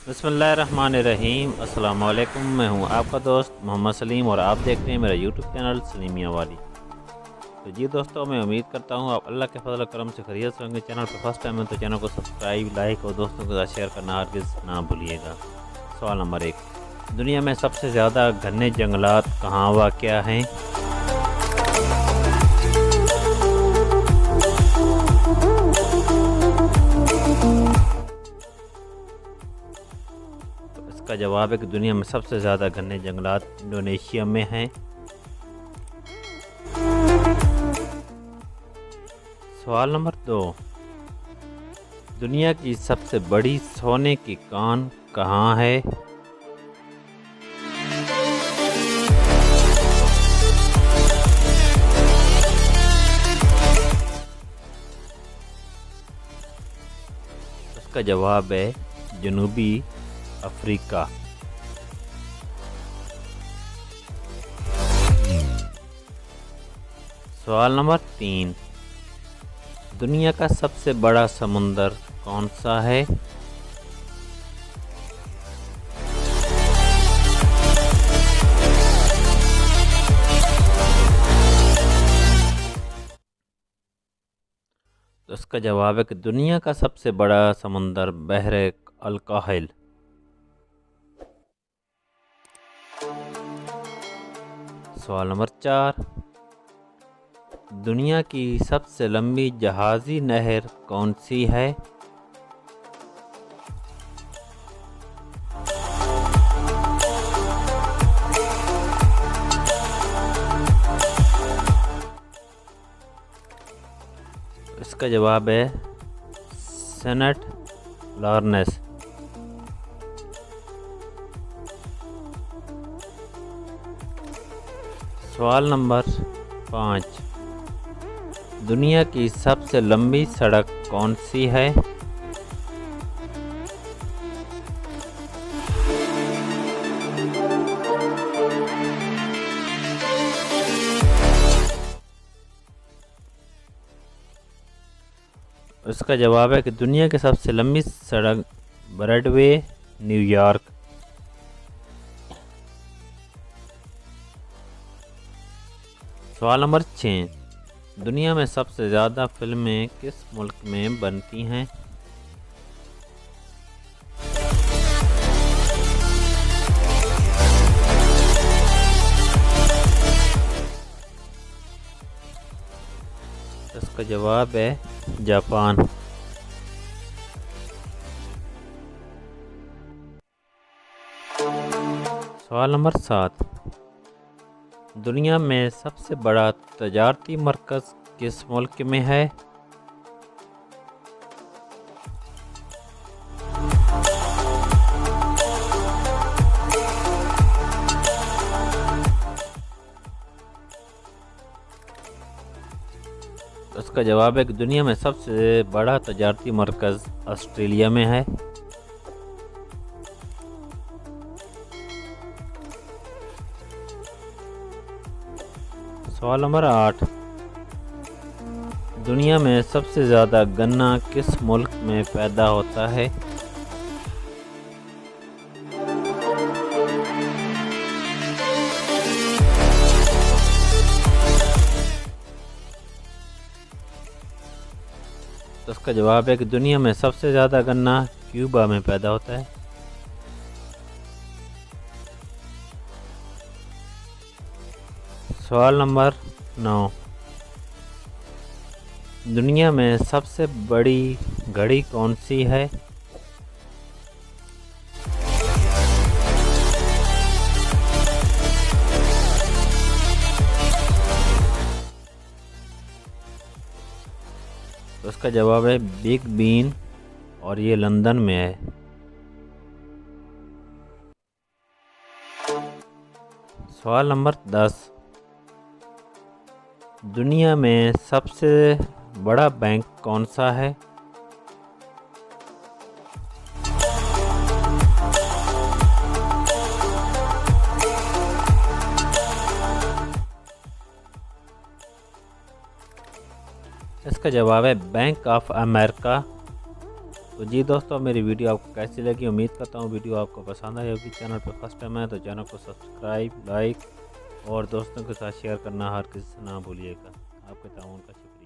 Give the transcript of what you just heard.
بسم اللہ الرحمن الرحیم۔ السلام علیکم، میں ہوں آپ کا دوست محمد سلیم اور آپ دیکھ رہے ہیں میرا یوٹیوب چینل سلیمیہ والی۔ تو جی دوستوں، میں امید کرتا ہوں آپ اللہ کے فضل و کرم سے خیریت سے ہوں گے۔ چینل پہ فرسٹ ٹائم ہے تو چینل کو سبسکرائب، لائک اور دوستوں کے ساتھ شیئر کرنا ہرگز نہ بھولیے گا۔ سوال نمبر 1، دنیا میں سب سے زیادہ گھنے جنگلات کہاں واقع ہیں؟ اس کا جواب ہے کہ دنیا میں سب سے زیادہ گھنے جنگلات انڈونیشیا میں ہیں۔ سوال نمبر 2، دنیا کی سب سے بڑی سونے کی کان کہاں ہے؟ اس کا جواب ہے جنوبی افریقہ۔ سوال نمبر 3، دنیا کا سب سے بڑا سمندر کون سا ہے؟ اس کا جواب ہے کہ دنیا کا سب سے بڑا سمندر بحر الکاہل۔ سوال نمبر 4، دنیا کی سب سے لمبی جہازی نہر کون سی ہے؟ اس کا جواب ہے سینٹ لارنس۔ سوال نمبر 5، دنیا کی سب سے لمبی سڑک کون سی ہے؟ اس کا جواب ہے کہ دنیا کی سب سے لمبی سڑک براڈ وے، نیو یارک۔ سوال نمبر 6، دنیا میں سب سے زیادہ فلمیں کس ملک میں بنتی ہیں؟ اس کا جواب ہے جاپان۔ سوال نمبر 7، دنیا میں سب سے بڑا تجارتی مرکز کس ملک میں ہے؟ اس کا جواب ہے کہ دنیا میں سب سے بڑا تجارتی مرکز آسٹریلیا میں ہے۔ سوال نمبر 8، دنیا میں سب سے زیادہ گنا کس ملک میں پیدا ہوتا ہے؟ اس کا جواب ہے کہ دنیا میں سب سے زیادہ گنا کیوبا میں پیدا ہوتا ہے۔ سوال نمبر 9، دنیا میں سب سے بڑی گھڑی کون سی ہے؟ اس کا جواب ہے بگ بین اور یہ لندن میں ہے۔ سوال نمبر 10، دنیا میں سب سے بڑا بینک کون سا ہے؟ اس کا جواب ہے بینک آف امریکہ۔ تو جی دوستوں میری ویڈیو آپ کو کیسی لگی، امید کرتا ہوں ویڈیو آپ کو پسند آئی ہوگی۔ چینل پہ فرسٹ ٹائم ہے تو چینل کو سبسکرائب، لائک اور دوستوں کے ساتھ شیئر کرنا ہر کسی سے نہ بھولیے گا۔ آپ کے تعاون کا شکریہ۔